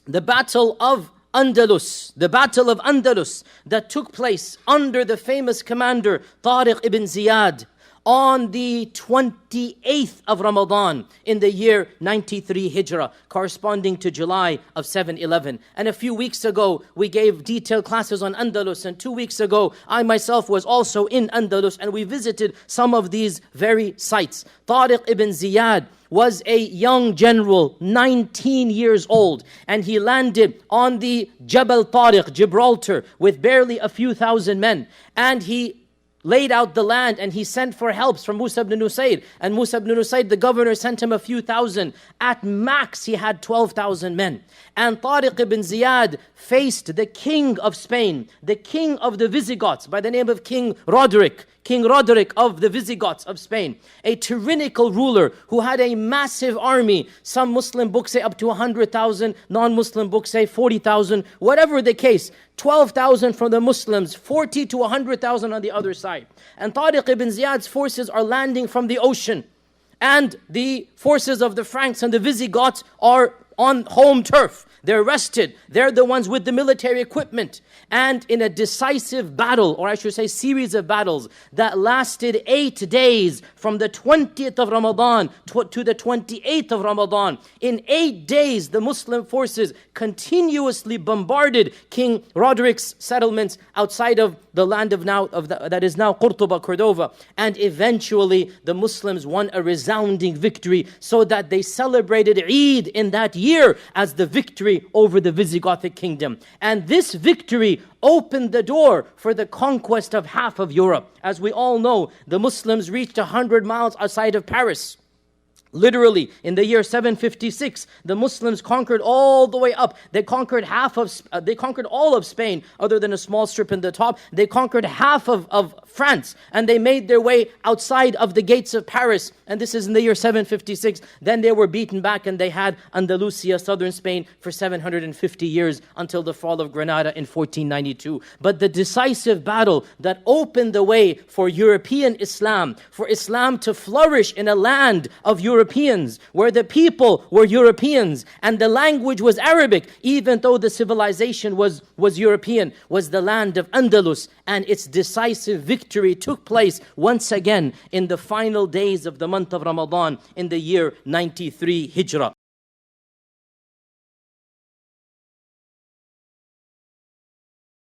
the Battle of Andalus, that took place under the famous commander Tariq ibn Ziyad on the 28th of Ramadan in the year 93 Hijrah, corresponding to July of 711. And a few weeks ago, we gave detailed classes on Andalus. And 2 weeks ago, I myself was also in Andalus, and we visited some of these very sites. Tariq ibn Ziyad was a young general, 19 years old, and he landed on the Jabal Tariq, Gibraltar, with barely a few thousand men. And he laid out the land, and he sent for helps from Musa ibn Nusayd. And Musa ibn Nusayd, the governor, sent him a few thousand. At max, he had 12,000 men. And Tariq ibn Ziyad faced the king of Spain, the king of the Visigoths, by the name of King Roderick of the Visigoths of Spain, a tyrannical ruler who had a massive army. Some Muslim books say up to 100,000, non-Muslim books say 40,000, whatever the case. 12,000 from the Muslims, 40 to 100,000 on the other side. And Tariq ibn Ziyad's forces are landing from the ocean. And the forces of the Franks and the Visigoths are on home turf. They're rested. They're the ones with the military equipment. And in a decisive battle, or I should say series of battles, that lasted 8 days from the 20th of Ramadan to the 28th of Ramadan. In 8 days, the Muslim forces continuously bombarded King Roderick's settlements outside of the land that is now Qurtuba, Cordova. And eventually, the Muslims won a resounding victory, so that they celebrated Eid in that year as the victory over the Visigothic kingdom. And this victory opened the door for the conquest of half of Europe. As we all know, the Muslims reached 100 miles outside of Paris. Literally, in the year 756, the Muslims conquered all the way up. They conquered all of Spain, other than a small strip in the top. They conquered half of France, and they made their way outside of the gates of Paris. And this is in the year 756. Then they were beaten back, and they had Andalusia, southern Spain, for 750 years until the fall of Granada in 1492. But the decisive battle that opened the way for European Islam, for Islam to flourish in a land of Europeans, where the people were Europeans and the language was Arabic, even though the civilization was European, was the land of Andalus. And its decisive victory took place once again in the final days of the month of Ramadan in the year 93 Hijrah.